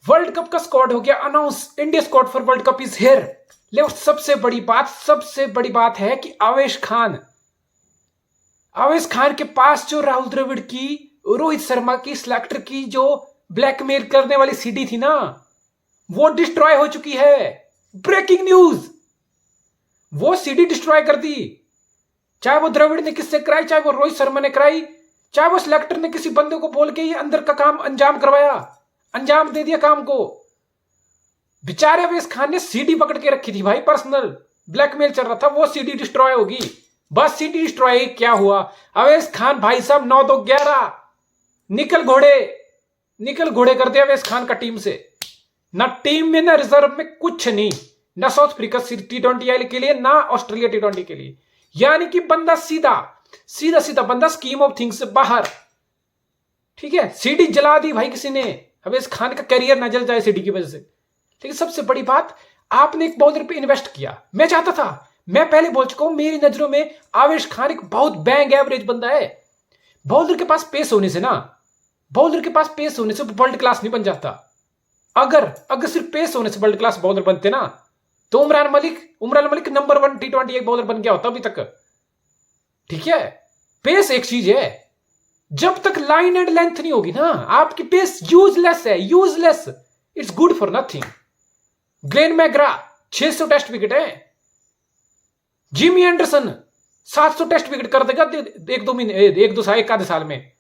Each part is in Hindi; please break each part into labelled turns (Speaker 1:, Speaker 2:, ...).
Speaker 1: वर्ल्ड कप का स्क्वाड हो गया announce. India squad for world cup is here. लेकिन सबसे बड़ी बात है कि आवेश खान के पास जो राहुल द्रविड़ की, रोहित शर्मा की, सिलेक्टर की जो ब्लैकमेल करने वाली सीडी थी ना, वो डिस्ट्रॉय हो चुकी है। ब्रेकिंग न्यूज, वो सीडी डिस्ट्रॉय कर दी। चाहे वो द्रविड़ ने किससे कराई, चाहे वो रोहित शर्मा ने कराई, चाहे वो सिलेक्टर ने किसी बंदे को बोल के ये अंदर का काम अंजाम करवाया, अंजाम दे दिया काम को। बेचारे अवेश खान ने सीडी पकड़ के रखी थी भाई, पर्सनल ब्लैकमेल चल रहा था, वो सीडी डिस्ट्रॉय होगी। बस सीडी डिस्ट्रॉय, क्या हुआ? अवेश खान भाई साहब 9-2-11 निकल घोड़े कर दिया अवेश खान का टीम से। ना टीम में ना रिजर्व में कुछ नहीं, ना साउथ अफ्रीका T20 के लिए, ना ऑस्ट्रेलिया T20 के लिए। यानी कि बंदा सीधा बंदा स्कीम ऑफ थिंग्स से बाहर। ठीक है, सीडी जला दी भाई किसी ने। अवेश खान का करियर ना जल जाए सीडी की वजह से। लेकिन सबसे बड़ी बात, आपने एक बॉलर पे इन्वेस्ट किया। मैं चाहता था, मैं पहले बोल चुका हूं, मेरी नजरों में आवेश खान एक बहुत बैंग एवरेज बंदा है। बॉलर के पास पेस होने से वर्ल्ड क्लास नहीं बन जाता। अगर सिर्फ पेस होने से वर्ल्ड क्लास बॉलर बनते ना, तो Umran Malik number 1 T20 bowler बन गया होता अभी तक। ठीक है, पेस एक चीज है, जब तक लाइन एंड लेंथ नहीं होगी ना, आपकी पेस यूजलेस है, it's good for nothing. Glenn McGrath 600 test wicket है, जिमी एंडरसन 700 टेस्ट विकेट कर देगा एक आधे साल में।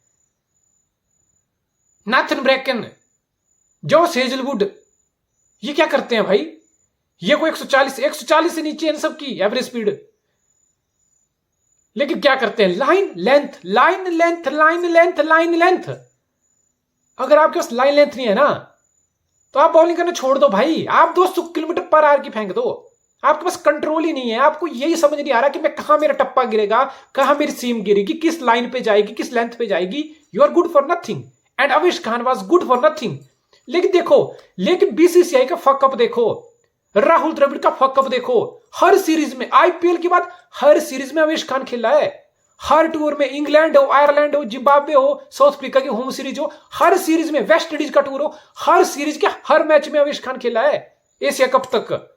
Speaker 1: नाथन ब्रैकन, जॉस हेजलवुड, ये क्या करते हैं भाई? ये कोई 140 से नीचे है सबकी एवरेज स्पीड। लेकिन क्या करते हैं? Line length. अगर आपके पास लाइन लेंथ नहीं है ना, तो आप बॉलिंग करना छोड़ दो भाई। आप 200 किलोमीटर पर आवर की फेंक दो। आपके पास कंट्रोल ही नहीं है। आपको यही समझ नहीं आ रहा कि मैं कहां मेरा टप्पा गिरेगा, कहां मेरी सीम गिरेगी, किस लाइन पे जाएगी, किस लेंथ पे जाएगी। You are good for nothing and Avesh Khan was good for nothing. लेकिन बीसीसीआई का फकअप देखो, राहुल द्रविड़ का फकअप देखो। हर सीरीज में, आईपीएल के बाद हर सीरीज में अवेश खान खेला है। हर टूर में, इंग्लैंड हो, आयरलैंड हो, जिम्बाब्वे हो, साउथ अफ्रीका की होम सीरीज हो, हर सीरीज में, वेस्ट इंडीज का टूर हो, हर सीरीज के हर मैच में अवेश खान खेला है। एशिया कप तक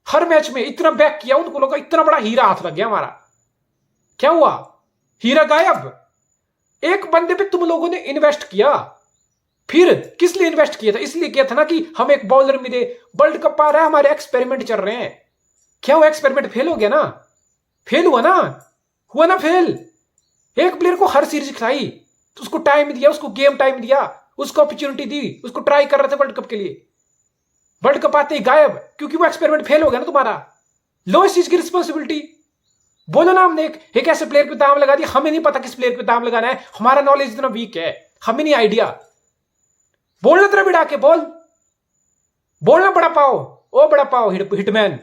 Speaker 1: हर मैच में इतना बैक किया, उनको लोगों का इतना बड़ा हीरा हाथ लग गया हमारा। क्या हुआ? हीरा गायब। एक बंदे पे तुम लोगों ने इन्वेस्ट किया। फिर किस लिए इन्वेस्ट किया था? इसलिए किया था ना कि हम एक बॉलर मिले, वर्ल्ड कप आ रहा है, हमारे एक्सपेरिमेंट चल रहे हैं। क्या हुआ? एक्सपेरिमेंट फेल हो गया ना? फेल हुआ ना फेल। एक प्लेयर को हर सीरीज खिलाई, तो उसको टाइम दिया, उसको गेम टाइम दिया, उसको अपॉर्चुनिटी दी, उसको ट्राई कर रहे थे वर्ल्ड कप के लिए। वर्ल्ड कप आते ही गायब, क्योंकि वो एक्सपेरिमेंट फेल हो गया ना तुम्हारा। लो इस चीज की रिस्पॉन्सिबिलिटी। बोलो ना, हमने एक ऐसे प्लेयर पे दाम लगा दिया, हमें नहीं पता किस प्लेयर पे दाम लगाना है, हमारा नॉलेज इतना वीक है, हमें नहीं आइडिया। बोलना द्रविड़ आके बोलना बड़ा पाओ हिटमैन,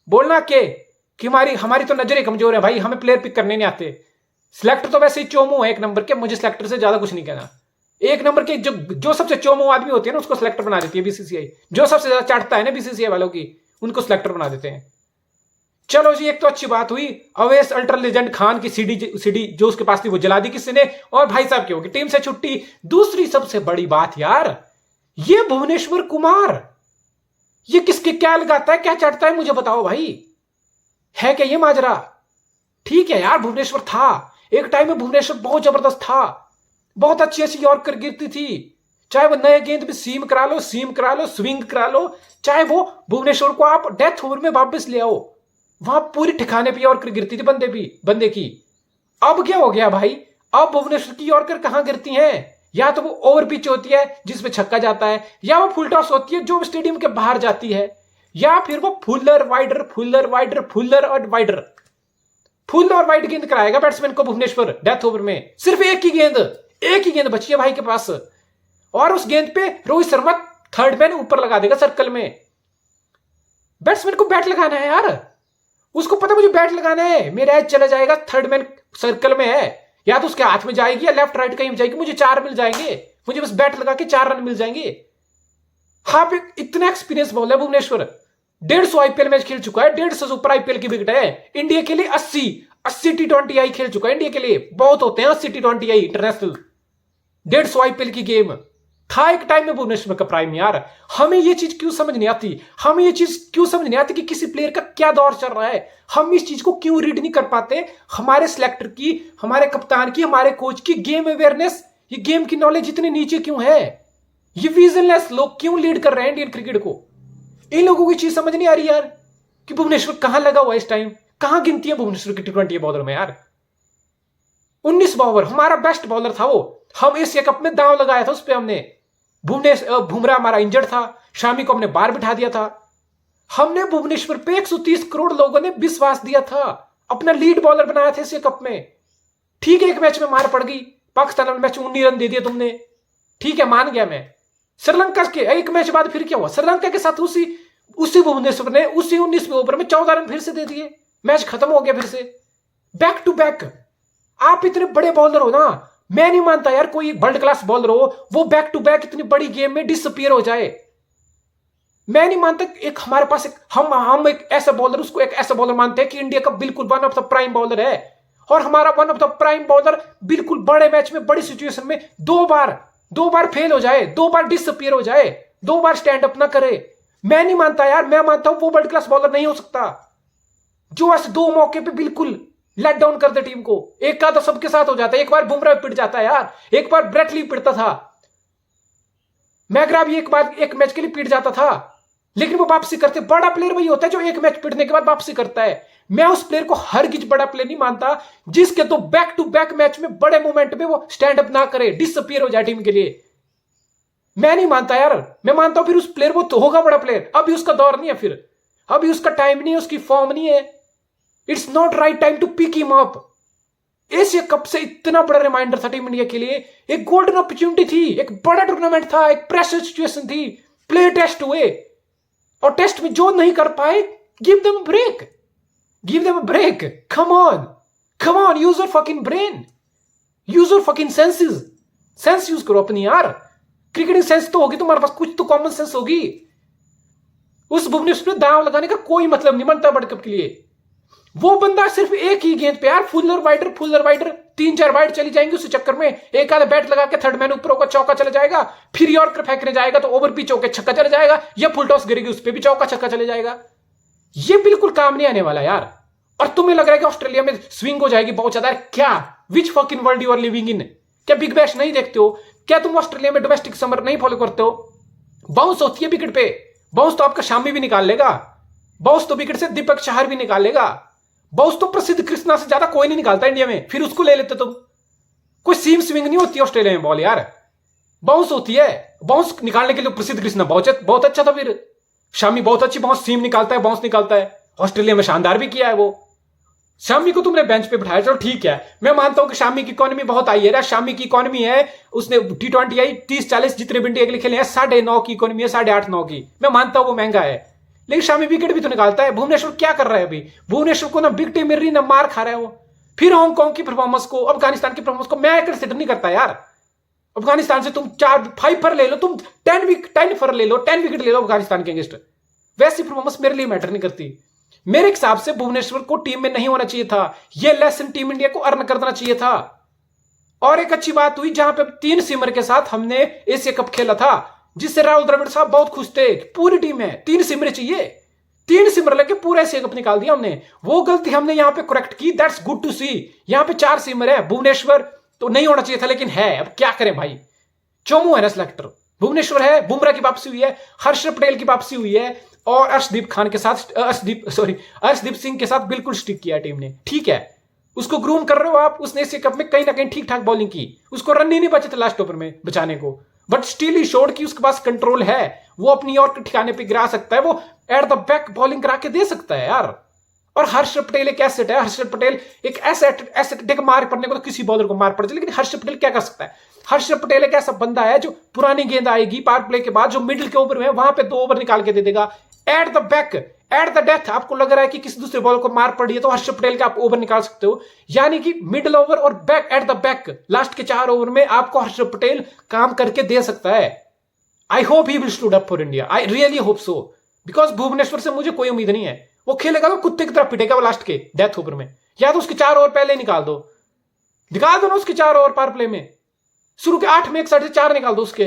Speaker 1: बोलना कि हमारी तो नजरें कमजोर है भाई, हमें प्लेयर पिक करने नहीं आते। सिलेक्टर तो वैसे ही चोमू है एक नंबर के, मुझे सिलेक्टर से ज्यादा कुछ नहीं कहना। एक नंबर के जो सबसे चोमू आदमी होते हैं ना, उसको सिलेक्टर बना देती है बीसीसीआई। जो सबसे ज्यादा चाटता है ना बीसीसीआई वालों की, उनको सिलेक्टर बना देते हैं। चलो जी, एक तो अच्छी बात हुई, अवेश अल्ट्रा लेजेंड खान की सीडी जो उसके पास थी वो जला दी किसी ने, और भाई साहब की होगी टीम से छुट्टी। दूसरी सबसे बड़ी बात यार, ये भुवनेश्वर कुमार, ये किसके क्या लगाता है, क्या चाटता है, मुझे बताओ भाई। है क्या ये माजरा? ठीक है यार, भुवनेश्वर था एक टाइम में, भुवनेश्वर बहुत जबरदस्त था, बहुत अच्छी यॉर्कर गिरती थी। चाहे वो नए गेंद में सीम करा लो, स्विंग करा लो, चाहे वो भुवनेश्वर को आप डेथ ओवर में वापस ले आओ, वहां पूरी ठिकाने पे यॉर्कर गिरती थी बंदे की। अब क्या हो गया भाई? अब भुवनेश्वर की यॉर्कर कहां गिरती हैं? या तो वो ओवर पिच होती है जिसमें छक्का जाता है, या वो फुल टॉस होती है जो स्टेडियम के बाहर जाती है, या फिर वो फुल और वाइड गेंद कराएगा बैट्समैन को भुवनेश्वर डेथ ओवर में। सिर्फ एक ही गेंद बची है भाई के पास, और उस गेंद पे रोहित शर्मा थर्ड मैन ऊपर लगा देगा सर्कल में। बैट्समैन को बैट लगाना है यार, उसको पता मुझे बैट लगाना है, मेरा एज चला जाएगा, थर्ड मैन सर्कल में है, या तो उसके हाथ में जाएगी या लेफ्ट राइट कहीं जाएगी, मुझे 4 मिल जाएंगे, मुझे बस बैट लगा के 4 रन मिल जाएंगे। हाँ, पे इतना एक्सपीरियंस बॉलर है भुवनेश्वर, 150 आईपीएल मैच खेल चुका है, 150 से ऊपर आईपीएल की विकेट है। इंडिया के लिए 80 T20 खेल चुका है। इंडिया के लिए बहुत होते हैं 80 T20 इंटरनेशनल, 150 आईपीएल की गेम। था एक टाइम में भुवनेश्वर का प्राइम यार। हमें ये चीज क्यों समझ नहीं आती, हमें ये चीज क्यों समझ नहीं आती कि किसी प्लेयर का क्या दौर चल रहा है। हम इस चीज को क्यों रीड नहीं कर पाते। हमारे सिलेक्टर की, हमारे कप्तान की, हमारे कोच की गेम अवेयरनेस, ये गेम की नॉलेज इतनी नीचे क्यों है। ये विजनलेस लोग क्यों लीड कर रहे हैं इंडियन क्रिकेट को। इन लोगों की चीज समझ नहीं आ रही यार कि भुवनेश्वर कहां लगा हुआ है इस टाइम। कहां गिनती है भुवनेश्वर की T20 बॉलर में यार। 19 ओवर हमारा बेस्ट बॉलर था वो। हम एशिया कप में दांव लगाया था उस पर हमने। बुमराह हमारा इंजर्ड था, शामी को हमने बाहर बिठा दिया था। हमने भुवनेश्वर पे 130 करोड़ लोगों ने विश्वास दिया था, अपना लीड बॉलर बनाया था एशिया कप में। ठीक है, एक मैच में मार पड़ गई, पाकिस्तान मैच 19 रन दे दिए तुमने, ठीक है मान गया मैं। श्रीलंका के एक मैच बाद फिर क्या हुआ, श्रीलंका के साथ उसी भुवनेश्वर ने उसी 19वें ओवर में 14 रन फिर से दे दिए, मैच खत्म हो गया फिर से। बैक टू बैक आप इतने बड़े बॉलर हो ना, मैं नहीं मानता यार कोई वर्ल्ड क्लास बॉलर हो वो बैक टू बैक इतनी बड़ी गेम में डिसअपीयर हो जाए। मैं नहीं मानता। एक हमारे पास हम एक ऐसा बॉलर, उसको एक ऐसा बॉलर मानते हैं कि इंडिया का बिल्कुल one of the prime bowler है, और हमारा one of the prime bowler बिल्कुल बड़े मैच में, बड़ी सिचुएशन में दो बार फेल हो जाए, 2 बार डिसअपीयर हो जाए, 2 बार स्टैंड अप ना करे। मैं नहीं मानता यार, मैं मानता हूं वो वर्ल्ड क्लास बॉलर नहीं हो सकता जो ऐसे 2 मौके पे बिल्कुल लेट डाउन कर दे टीम को। एक का तो सबके साथ हो जाता है, एक बार बुमराह पिट जाता है यार, एक बार ब्रेट ली पिटता था, मैकग्रा भी एक बार एक मैच के लिए पिट जाता था, लेकिन वो वापसी करते। बड़ा प्लेयर वही होता है जो एक मैच पिटने के बाद वापसी करता है। मैं उस प्लेयर को हरगिज बड़ा प्लेयर नहीं मानता जिसके तो बैक टू बैक मैच में बड़े मोमेंट में वो स्टैंड अप ना करे, डिसअपीयर हो जाए टीम के लिए। मैं नहीं मानता यार, मैं मानता हूं फिर उस प्लेयर वो तो होगा बड़ा प्लेयर, अभी उसका दौर नहीं है, फिर अभी उसका टाइम नहीं है, उसकी फॉर्म नहीं है। It's not right time to pick him up. Asia cup से इतना बड़ा रिमाइंडर था टीम इंडिया के लिए, एक गोल्डन अपॉर्चुनिटी थी, एक बड़ा टूर्नामेंट था, एक प्रेशर सिचुएशन थी, प्ले टेस्ट हुए और टेस्ट में जो नहीं कर पाए, give them break, give them break. Come on use your fucking brain, use your fucking senses, sense use करो अपनी यार। क्रिकेटिंग सेंस तो होगी तुम्हारे पास, कुछ तो कॉमन सेंस होगी। उस भुवनेश्वर पे दांव लगाने का कोई मतलब नहीं बनता वर्ल्ड कप के लिए। वो बंदा सिर्फ एक ही गेंद पे यार, फुलर वाइडर 3-4 वाइड चली जाएंगी उस चक्कर में, एक आधा बैट लगा के थर्ड मैन ऊपर होगा, चौका चला जाएगा, फिर यॉर्कर फेंकने जाएगा तो ओवर पिच होकर छक्का चला जाएगा, या फुल टॉस गिरेगी उस पर भी चौका छक्का चले जाएगा। ये बिल्कुल काम नहीं आने वाला यार। और तुम्हें लग रहा है कि ऑस्ट्रेलिया में स्विंग हो जाएगी बहुत ज्यादा, क्या which fucking world you are living in. क्या बिग बैश नहीं देखते हो, क्या तुम ऑस्ट्रेलिया में डोमेस्टिक समर नहीं फॉलो करते हो। बाउंस होती है विकेट पे, बाउंस तो आपका शामी भी निकाल लेगा, बाउंस तो विकेट से दीपक चाहर भी निकाल लेगा, बाउंस तो प्रसिद्ध कृष्णा से ज्यादा कोई नहीं निकालता इंडिया में, फिर उसको ले लेते तुम। कोई सीम स्विंग नहीं होती ऑस्ट्रेलिया में बॉल यार, बाउंस होती है। बाउंस निकालने के लिए प्रसिद्ध कृष्णा बहुत अच्छा था, फिर शामी बहुत अच्छी बाउंस सीम निकालता है, बाउंस निकालता है, ऑस्ट्रेलिया में शानदार भी किया है वो। शामी को तुमने बेंच पे बिठाया, चलो ठीक है, मैं मानता हूं कि शामी की इकोनॉमी बहुत आई है, शामी की इकोनॉमी है, उसने T20 आई 30-40 जितने भी इंडिया के लिए खेले हैं, 9.5 की इकोनॉमी है, 8.5-9 की, मैं मानता हूं वो महंगा है, लेकिन शामी विकेट भी तो निकालता है। भुवनेश्वर क्या कर रहा है अभी, भुवनेश्वर को ना विकेट मिल रही ना मार खा रहा है वो। फिर हांगकांग की परफॉर्मेंस को, अफगानिस्तान की परफॉर्मेंस को मैं कंसिडर नहीं करता यार। अफगानिस्तान से तुम 5 फर ले लो, तुम 10 फर ले लो, 10 विकेट ले लो अफगानिस्तान के अगेंस्ट, वैसी परफॉर्मेंस मेरे लिए मैटर नहीं करती। मेरे हिसाब से भुवनेश्वर को टीम में नहीं होना चाहिए था, यह लेसन टीम इंडिया को अर्न कर देना चाहिए था। और एक अच्छी बात हुई जहां पे 3 सिमर के साथ हमने एशिया कप खेला था, जिससे राहुल द्रविड़ साहब बहुत खुश थे, पूरी टीम में 3 सिमर चाहिए, 3 सिमर लेके पूरा एशिया कप निकाल दिया हमने। वो गलती हमने यहां पे करेक्ट की, दैट्स गुड टू सी। यहां पे 4 सिमर है, भुवनेश्वर तो नहीं होना चाहिए था, लेकिन है, अब क्या करें भाई, चोमू है ना सिलेक्टर, भुवनेश्वर है, बुमराह की वापसी हुई है, हर्षदीप पटेल की वापसी हुई है, और अर्शदीप सिंह के साथ बिल्कुल स्टिक किया टीम ने, ठीक है। उसको ग्रूम कर रहे हो आप, उसने एशिया कप में कहीं ना कहीं ठीक ठाक बॉलिंग की, उसको रन ही नहीं बचे थे लास्ट ओवर में बचाने को, बट स्टिल ही शोड की उसके पास कंट्रोल है, वो अपनी और के ठिकाने पे गिरा सकता है, वो एट द बैक बॉलिंग करा के दे सकता है यार। और हर्षदीप पटेल एक एसेट है, हर्षदीप पटेल एक एसेट देख, मार पड़ने को तो किसी बॉलर को मार पड़ जाए, लेकिन हर्षदीप पटेल क्या कर सकता है। हर्षदीप पटेल एक ऐसा बंदा है जो पुरानी गेंद आएगी पावर प्ले के बाद, जो मिडिल के ओवर में वहां पे 2 ओवर निकाल के दे देगा, at the back, at the death. आपको लग रहा है कि किसी दूसरे बॉल को मार पड़ी है तो हर्षदीप पटेल का आप ओवर निकाल सकते हो, यानी कि मिडिल ओवर और back, at the back, last के 4 ओवर में आपको हर्षदीप पटेल काम करके दे सकता है। I hope he will stood up for India, I really hope so, because Bhuvneshwar से मुझे कोई उम्मीद नहीं है, वो खेलेगा तो कुत्ते की तरफ पिटेगा वो लास्ट के डेथ ओवर में, या तो उसके 4 ओवर पहले निकाल दो ना उसके 4 ओवर पावर प्ले में, शुरू के 8 में एक साइड से 4 निकाल दो उसके,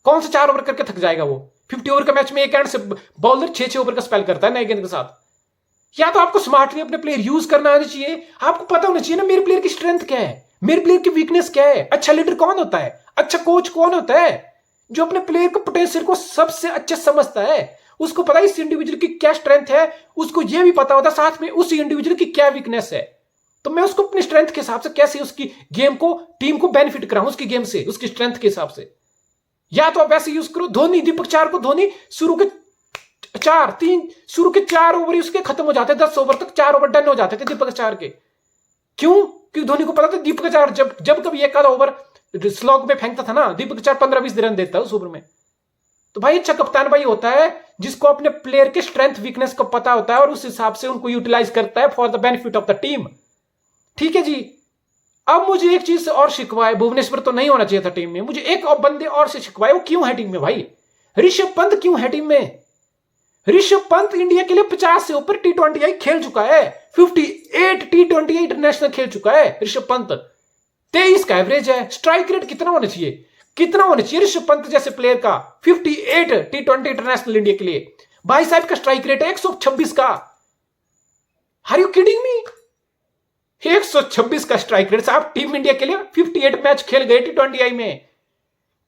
Speaker 1: कौन सा 4 ओवर करके थक जाएगा वो? 50 ओवर का मैच में एक एंड से बॉलर 6-6 ओवर का स्पेल करता है नए गेंद के साथ। या तो आपको स्मार्टली अपने प्लेयर यूज करना आना चाहिए, आपको पता होना चाहिए ना मेरे प्लेयर की स्ट्रेंथ क्या है, मेरे प्लेयर की वीकनेस क्या है। अच्छा लीडर कौन होता है, अच्छा कोच कौन होता है, जो अपने प्लेयर को पोटेंशियल को सबसे अच्छे समझता है, उसको पता है इस इंडिविजुअल की क्या स्ट्रेंथ है, उसको यह भी पता होता है साथ में उस इंडिविजुअल की क्या वीकनेस है। तो मैं उसको अपनी स्ट्रेंथ के हिसाब से कैसे उसकी गेम को, टीम को बेनिफिट कराऊं उसकी गेम से, उसकी स्ट्रेंथ के हिसाब से। या तो आप ऐसे यूज करो, धोनी, दीपक चार को धोनी शुरू के 4 ओवर ही उसके खत्म हो जाते, 10 ओवर तक 4 ओवर डन हो जाते थे दीपक चार के। क्यों? क्योंकि धोनी को पता था दीपक चार जब कभी एक आधा ओवर स्लॉग में फेंकता था ना, दीपक चार 15-20 रन देता है उस ओवर में। तो भाई अच्छा कप्तान भाई होता है जिसको अपने प्लेयर के स्ट्रेंथ वीकनेस को पता होता है और उस हिसाब से उनको यूटिलाइज करता है for the benefit of the team. ठीक है जी। अब मुझे एक चीज और शिकवा है, भुवनेश्वर तो नहीं होना चाहिए था टीम में, मुझे एक और बंदे और से शिकवा है, वो क्यों है टीम में भाई? ऋषभ पंत क्यों है टीम में? ऋषभ पंत इंडिया के लिए 50 से ऊपर T20 खेल चुका है, 58 T20 इंटरनेशनल खेल चुका है ऋषभ पंत, 23 का एवरेज है। स्ट्राइक रेट कितना होना चाहिए, कितना होना चाहिए ऋषभ पंत जैसे प्लेयर का? 58 T20 इंटरनेशनल इंडिया के लिए। भाई साहब का स्ट्राइक रेट है 126 का। Are you kidding me? 126 का स्ट्राइक रेट साहब टीम इंडिया के लिए। 58 मैच खेल गए T20 में।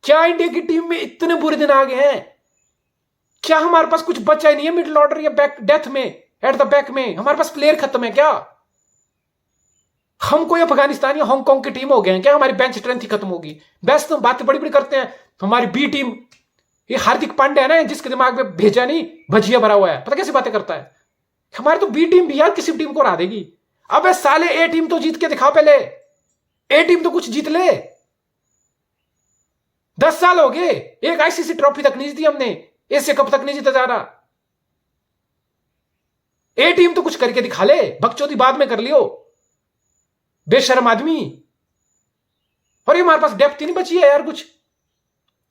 Speaker 1: क्या इंडिया की टीम में इतने बुरे दिन आ गए हैं? क्या हमारे पास कुछ बचा ही नहीं है मिडिल ऑर्डर या बैक डेथ में, एट द बैक में हमारे पास प्लेयर खत्म है क्या? हम कोई अफगानिस्तान या हांगकांग की टीम हो गए हैं क्या? हमारी बेंच स्ट्रेंथ ही खत्म होगी। बस तो बातें बड़ी बड़ी करते हैं। हमारी बी टीम, ये हार्दिक पांड्या है ना जिसके दिमाग में भेजा नहीं भजिया भरा हुआ है, पता कैसी बातें करता है। हमारी तो बी टीम भी यार किसी टीम को हरा देगी। अबे साले ए टीम तो जीत के दिखाओ, पहले ए टीम तो कुछ जीत ले। 10 साल हो गए, एक आईसीसी ट्रॉफी तक नहीं जीती हमने, एशिया कप तक नहीं जीता जा रहा। ए टीम तो कुछ करके दिखा ले, बकचोदी बाद में कर लियो बेशर्म आदमी। और ये हमारे पास डेप्थ ही नहीं बची है यार, कुछ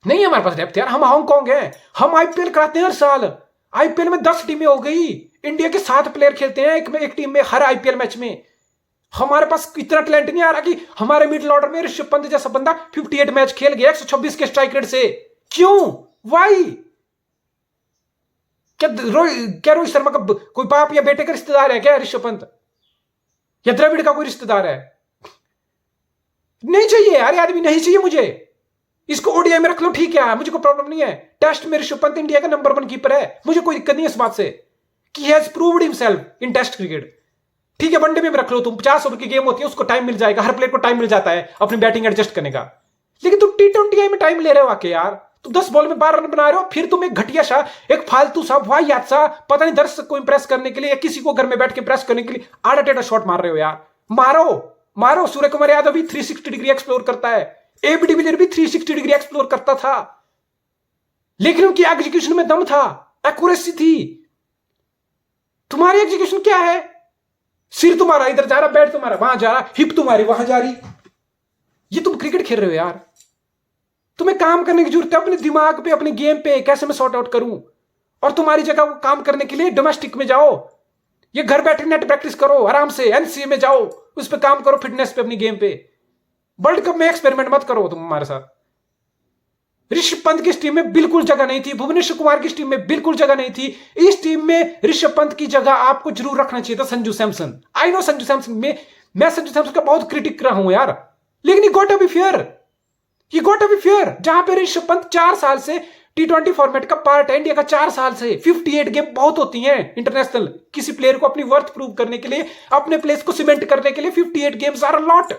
Speaker 1: नहीं है हमारे पास डेप्थ यार। हम हांगकांग हैं, हम आईपीएल कराते हैं हर साल। आईपीएल में 10 टीमें हो गई, इंडिया के 7 प्लेयर खेलते हैं एक टीम में हर आईपीएल मैच में। हमारे पास इतना टैलेंट नहीं आ रहा कि हमारे मिडिल ऑर्डर में ऋषभ पंत जैसा बंदा 58 मैच खेल गया 126 के स्ट्राइक रेट से। क्यों? वाई? क्या रोहित शर्मा का कोई बाप या बेटे का रिश्तेदार है क्या ऋषभ पंत? या द्रविड़ का कोई रिश्तेदार है? नहीं चाहिए यार, आदमी नहीं चाहिए मुझे। इसको ओडीआई में रख लो, ठीक है, मुझे कोई प्रॉब्लम नहीं है। टेस्ट में ऋषभ पंत इंडिया का नंबर 1 कीपर है, मुझे कोई दिक्कत नहीं है इस बात से कि he has proved himself in test cricket. ठीक है, वनडे में भी रख लो तुम, 50 ओवर की गेम होती है, उसको टाइम मिल जाएगा, हर प्लेयर को टाइम मिल जाता है अपनी बैटिंग एडजस्ट करने का। लेकिन तुम T20 में टाइम ले रहे हो आके यार, तुम 10 बॉल में 12 रन बना रहे हो, फिर तुम एक घटिया सा, एक फालतू सा, वाहियात सा, पता नहीं दर्शक को इंप्रेस करने के लिए या किसी को घर में बैठ के इंप्रेस करने के लिए आड़ा टेढ़ा शॉट मार रहे हो यार। मारो। सूर्य कुमार यादव भी 360 डिग्री एक्सप्लोर करता है, एबी डिविलियर भी 360 डिग्री एक्सप्लोर करता था, लेकिन उनकी एग्जीक्यूशन में दम था, एक्यूरेसी थी। तुम्हारी एग्जीक्यूशन क्या है? सिर तुम्हारा इधर जा रहा, बैट तुम्हारा वहां जा रहा, हिप तुम्हारी वहां जा रही। ये तुम क्रिकेट खेल रहे हो यार। तुम्हें काम करने की जरूरत है अपने दिमाग पे, अपने गेम पे, कैसे मैं सॉर्ट आउट करूं। और तुम्हारी जगह वो काम करने के लिए डोमेस्टिक में जाओ, ये घर बैठे नेट प्रैक्टिस करो आराम से, एनसीए में जाओ, उस पर काम करो, फिटनेस पे, अपनी गेम पे। वर्ल्ड कप में एक्सपेरिमेंट मत करो तुम हमारे साथ। ऋषभ पंत की इस टीम में बिल्कुल जगह नहीं थी, भुवनेश्वर कुमार की इस टीम में बिल्कुल जगह नहीं थी। इस टीम में ऋषभ पंत की जगह आपको जरूर रखना चाहिए था संजू सैमसन। आई नो संजू सैमसन में, मैं संजू सैमसन का बहुत क्रिटिक रहा हूं यार, लेकिन ये गोट बी फेयर। जहां पे ऋषभ पंत 4 साल से T20 फॉर्मेट का पार्ट है इंडिया का, 4 साल से 58 गेम बहुत होती हैं इंटरनेशनल, किसी प्लेयर को अपनी वर्थ प्रूव करने के लिए, अपने प्लेस को सीमेंट करने के लिए 58 गेम्स आर अ लॉट।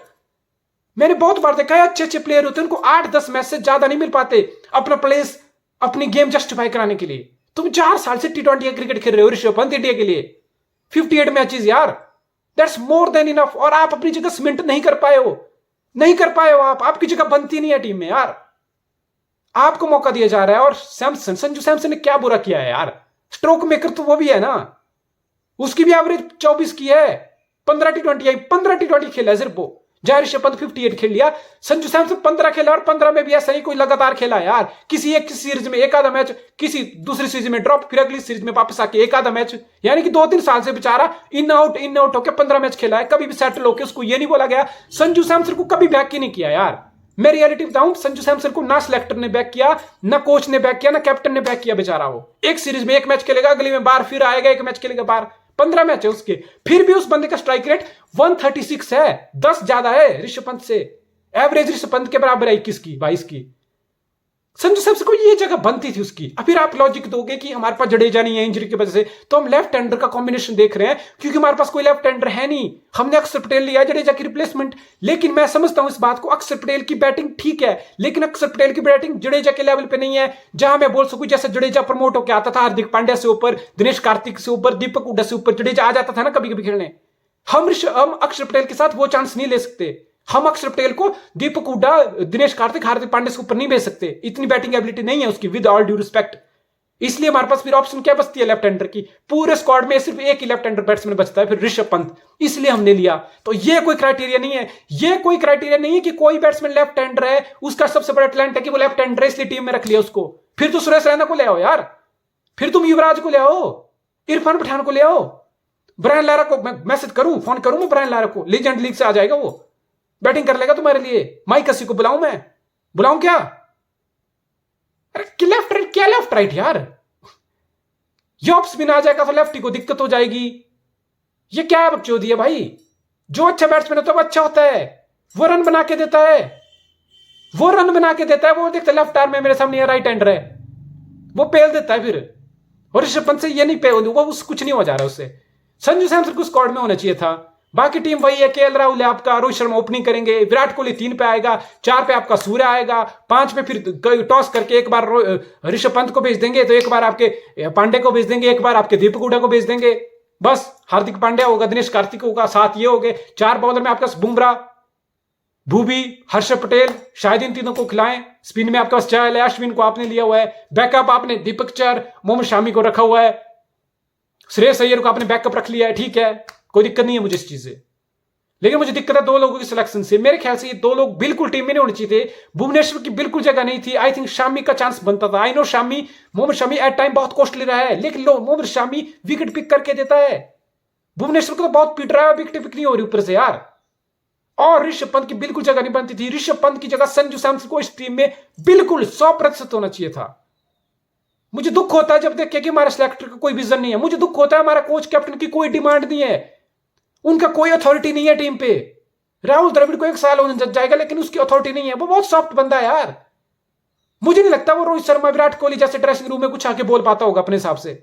Speaker 1: मैंने बहुत बार देखा है अच्छे प्लेयर होते हैं, उनको 8-10 मैच से ज्यादा नहीं मिल पाते अपना प्लेस, अपनी गेम जस्टिफाई कराने के लिए। तुम 4 साल से T20 क्रिकेट खेल रहे हो ऋषभ पंत इंडिया के लिए, 58 मैचेस यार, दैट्स मोर देन इनफ। और आप अपनी जगह सीमेंट नहीं कर पाए हो, आपकी जगह बनती नहीं है टीम में यार। आपको मौका दिया जा रहा है। और संजू सैमसन ने क्या बुरा किया है यार? स्ट्रोक मेकर तो वो भी है ना, उसकी भी एवरेज 24 की है, 15 T20 खेला है सिर्फ वो। जय ऋषभ पंत 58 खेल लिया, संजू सैमसन 15 खेला, और 15 में भी ऐसा ही कोई लगातार खेला है यार। किसी एक सीरीज में एक आधा मैच, किसी दूसरी सीरीज में ड्रॉप, फिर अगली सीरीज में वापस आके एक आधा मैच, यानी कि 2-3 साल से बेचारा इन आउट होकर 15 मैच खेला है। कभी भी सेटल होकर उसको ये नहीं बोला गया, संजू सैमसन को कभी बैक ही नहीं किया यार। मैं रियलिटी बताऊं, संजू सैमसन को ना सिलेक्टर ने बैक किया, ना कोच ने बैक किया, ना कैप्टन ने बैक किया बेचारा। वो एक सीरीज में एक मैच खेलेगा, अगली में बाहर, फिर आएगा, एक मैच खेलेगा बाहर, 15 मैच है उसके, फिर भी उस बंदे का स्ट्राइक रेट 136 है, 10 ज्यादा है ऋषभ पंत से। एवरेज ऋषभ पंत के बराबर है 21 की, 22 की। संजू सैमसन को ये जगह बनती थी उसकी। अब फिर आप लॉजिक दोगे कि हमारे पास जडेजा नहीं है इंजरी की वजह से, तो हम लेफ्ट हैंडर का कॉम्बिनेशन देख रहे हैं, क्योंकि हमारे पास कोई लेफ्ट हैंडर है नहीं। हमने अक्षर पटेल लिया जडेजा की रिप्लेसमेंट। लेकिन मैं समझता हूं इस बात को, अक्षर पटेल की बैटिंग ठीक है, लेकिन अक्षर पटेल की बैटिंग जडेजा के लेवल पे नहीं है। जहां मैं बोल सकूं जैसे जडेजा प्रमोट होकर आता था हार्दिक पांड्या से ऊपर, दिनेश कार्तिक से ऊपर, दीपक हुड्डा से ऊपर, जडेजा आ जाता था ना कभी कभी खेलने। हम अक्षर पटेल के साथ वो चांस नहीं ले सकते। हम अक्षर पटेल को दीपक हुड्डा, दिनेश कार्तिक, हार्दिक पांड्या के ऊपर नहीं भेज सकते, इतनी बैटिंग एबिलिटी नहीं है उसकी, विद ऑल ड्यू रिस्पेक्ट। इसलिए हमारे पास फिर ऑप्शन क्या बचती है लेफ्ट हैंडर की? पूरे स्क्वाड में सिर्फ एक ही लेफ्ट हैंडर बैट्समैन बचता है, फिर ऋषभ पंत। इसलिए हमने लिया। तो ये कोई क्राइटेरिया नहीं है, ये कोई क्राइटेरिया नहीं है कि कोई बैट्समैन लेफ्ट हैंडर है, उसका सबसे बड़ा टैलेंट है कि वो लेफ्ट हैंडर है इसलिए टीम में रख लिया उसको। फिर तो सुरेश रैना को ले आओ यार, फिर तुम युवराज को ले आओ, इरफान पठान को ले आओ, ब्रायन लारा को मैं मैसेज करूं, फोन करूं मैं ब्रायन लारा को, लीजेंड लीग से आ जाएगा वो, बैटिंग कर लेगा तुम्हारे लिए। माइक अस्सी को बुलाऊं मैं? बुलाऊं क्या? अरे लेफ्ट राइट, क्या लेफ्ट राइट यार? ये ऑफ स्पिन आ जाएगा तो लेफ्टी को दिक्कत हो जाएगी। ये क्या बकचोदी है भाई? जो अच्छा बैट्समैन होता है वो अच्छा होता है, वो रन बना के देता है, वो रन बना के देता है। वो देखते लेफ्ट आर्म में मेरे सामने राइट हैंडर है, वो पेल देता है फिर। और ऋषभ पंत से ये नहीं पेल, वो कुछ नहीं हो जा रहा उससे। संजू सैमसन को स्क्वाड में होना चाहिए था। बाकी टीम वही है, केएल राहुल है आपका, रोहित शर्मा ओपनिंग करेंगे, विराट कोहली 3 पे आएगा, 4 पे आपका सूर्य आएगा, 5 पे फिर टॉस करके एक बार ऋषभ पंत को भेज देंगे, तो एक बार आपके पांडे को भेज देंगे, एक बार आपके दीपक हुड्डा को भेज देंगे। बस हार्दिक पांड्या होगा, दिनेश कार्तिक होगा, 7 ये हो गए। 4 बॉलर में आपका बुमराह, भूवी, हर्षद पटेल, शायद इन तीनों को खिलाएं। स्पिन में आपके पास चहल है, अश्विन को आपने लिया हुआ है, बैकअप आपने दीपक चहर, मोहम्मद शामी को रखा हुआ है, श्रेयस अय्यर को आपने बैकअप रख लिया है, ठीक है, कोई दिक्कत नहीं है मुझे इस चीज से। लेकिन मुझे दिक्कत है 2 लोगों की सिलेक्शन से। मेरे ख्याल से ये 2 लोग बिल्कुल टीम में नहीं होने चाहिए थे। भुवनेश्वर की बिल्कुल जगह नहीं थी। आई थिंक शामी का चांस बनता था। I know Shami, Mohammed Shami at time बहुत कॉस्टली रहा है, लेकिन लो मोहम्मद शामी विकेट पिक करके देता है। भुवनेश्वर को तो बहुत पीट रहा है, विकेट पिक नहीं हो रही ऊपर से यार। और ऋषभ पंत की बिल्कुल जगह नहीं बनती थी। ऋषभ पंत की जगह संजू सैमसन को इस टीम में बिल्कुल 100% होना चाहिए था। मुझे दुख होता है जब देख के कि हमारे सिलेक्टर का कोई विजन नहीं है। मुझे दुख होता है हमारा कोच कैप्टन की कोई डिमांड नहीं है, उनका कोई अथॉरिटी नहीं है टीम पे। राहुल द्रविड़ को 1 साल होने जाएगा लेकिन उसकी अथॉरिटी नहीं है। वो बहुत सॉफ्ट बंदा है यार। मुझे नहीं लगता वो रोहित शर्मा, विराट कोहली जैसे ड्रेसिंग रूम में कुछ आके बोल पाता होगा अपने हिसाब से।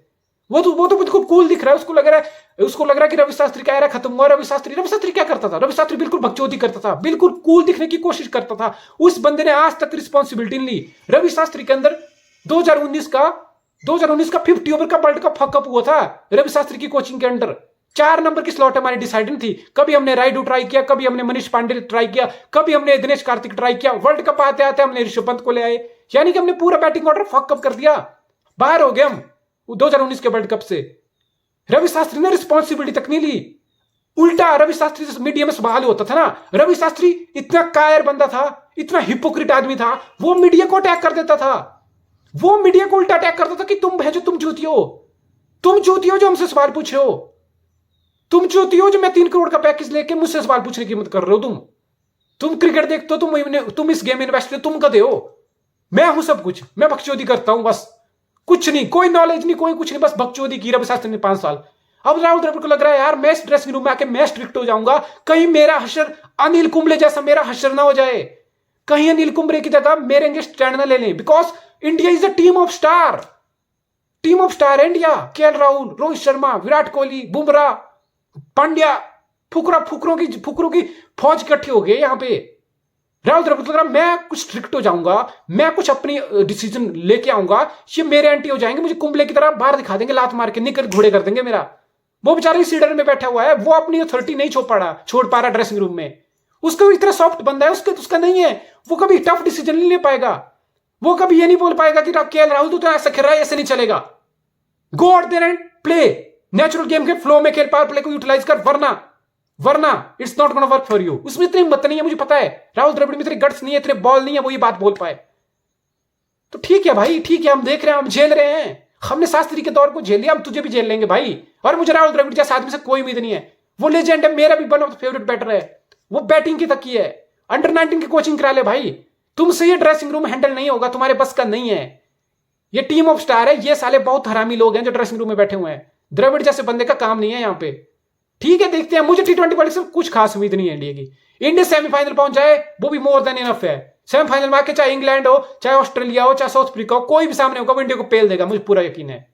Speaker 1: वो तो बिल्कुल कूल दिख रहा है। उसको लग रहा है कि रवि शास्त्री का एरा खत्म हुआ। रवि शास्त्री क्या करता था? रवि शास्त्री बिल्कुल बकचोदी करता था, बिल्कुल कूल दिखने की कोशिश करता था। उस बंदे ने आज तक रिस्पॉन्सिबिलिटी नहीं ली। रवि शास्त्री के अंदर 2019 का 50 ओवर का वर्ल्ड कप फकअप हुआ था रवि शास्त्री की कोचिंग के अंडर। 4 नंबर की स्लॉट हमारी डिसाइड थी। कभी हमने राइडू ट्राई किया, कभी हमने मनीष पांडे ट्राई किया, कभी हमने दिनेश कार्तिक ट्राई किया। वर्ल्ड कप आते आते हमने ऋषभ पंत को ले आए, यानी कि हमने पूरा बैटिंग ऑर्डर फकअप कर दिया। बाहर हो गए हम 2019 के वर्ल्ड कप से। रवि शास्त्री ने रिस्पॉन्सिबिलिटी तक नहीं ली। उल्टा रवि शास्त्री से मीडिया में सवाल होता था ना, रवि शास्त्री इतना कायर बंदा था, इतना हिपोक्रेट आदमी था, वो मीडिया को अटैक कर देता था। वो मीडिया को उल्टा अटैक करता था कि तुम भेजो, तुम जूती हो जो हमसे सवाल पूछे हो, तुम जूती हो जो मैं 3 करोड़ का पैकेज लेके मुझसे सवाल पूछने की हिम्मत कर रहे हो। तुम क्रिकेट देखते हो, तुम इस गेम में इन्वेस्ट तुम गधे हो। मैं हूं सब कुछ, मैं बकचोदी करता हूं बस, कुछ नहीं, कोई नॉलेज नहीं, कोई कुछ नहीं, बस बकचोदी की रवि शास्त्री ने 5 साल। अब राहुल द्रविड़ को लग रहा है यार मैं इस ड्रेसिंग रूम में आके मैं स्ट्रिक्ट हो जाऊंगा, कहीं मेरा हशर अनिल कुंबले जैसा मेरा हशर ना हो जाए, कहीं अनिल कुंबले की जगह मेरे अगेंस्ट स्टैंड ना ले लें। Because India is a team of star India. KL Rahul, Rohit Sharma, Virat Kohli, Bumrah, Pandya, फुकरों की फौज इकट्ठी हो गई यहां पे। राहुल द्रविड़ को लग रहा मैं कुछ स्ट्रिक्ट हो जाऊंगा, मैं कुछ अपनी डिसीजन लेके आऊंगा, ये मेरे एंटी हो जाएंगे, मुझे कुंबले की तरह बाहर दिखा देंगे, लात मार के निकल घोड़े कर देंगे मेरा। वो बेचारा सीडर में बैठा हुआ है, वो अपनी अथॉरिटी नहीं छोड़ पा रहा ड्रेसिंग रूम में। उसका इतना सॉफ्ट बंदा है, उसका नहीं है, वो कभी टफ डिसीजन नहीं ले पाएगा। वो कभी ये नहीं बोल पाएगा कि केएल राहुल तो ऐसा खेल रहा है, ऐसे नहीं चलेगा। Go out there and play, natural game के फ्लो में खेल, पावर प्ले को यूटिलाइज कर, वरना it's not gonna work for you. उसमें इतनी हिम्मत नहीं है, मुझे पता है। राहुल द्रविड़ में इतनी गट्स नहीं है, इतने बॉल नहीं है, वो ये बात बोल पाए। तो ठीक है भाई, ठीक है, हम देख रहे हैं, हम झेल रहे हैं। हमने शास्त्री के दौर को झेल लिया, हम तुझे भी झेल लेंगे भाई। और मुझे राहुल द्रविड़ जैसे आदमी से कोई उम्मीद नहीं है। वो लेजेंड है, मेरा भी one of the favourite batter है, वो बैटिंग की तकी है। अंडर 19 की कोचिंग करा ले भाई। तुमसे ये ड्रेसिंग रूम हैंडल नहीं होगा, तुम्हारे बस का नहीं है। ये टीम ऑफ स्टार है, ये साले बहुत हरामी लोग हैं जो ड्रेसिंग रूम में बैठे हुए हैं। द्रविड़ जैसे बंदे का काम नहीं है यहाँ पे। ठीक है, देखते हैं। मुझे T20 वर्ल्ड से कुछ खास उम्मीद नहीं है इंडिया की। इंडिया सेमीफाइनल पहुंच जाए वो भी मोर देन इनफ है। सेमीफाइनल में आके चाहे इंग्लैंड हो, चाहे ऑस्ट्रेलिया हो, चाहे साउथ अफ्रीका हो, कोई भी सामने होगा वो इंडिया को पेल देगा, मुझे पूरा यकीन है।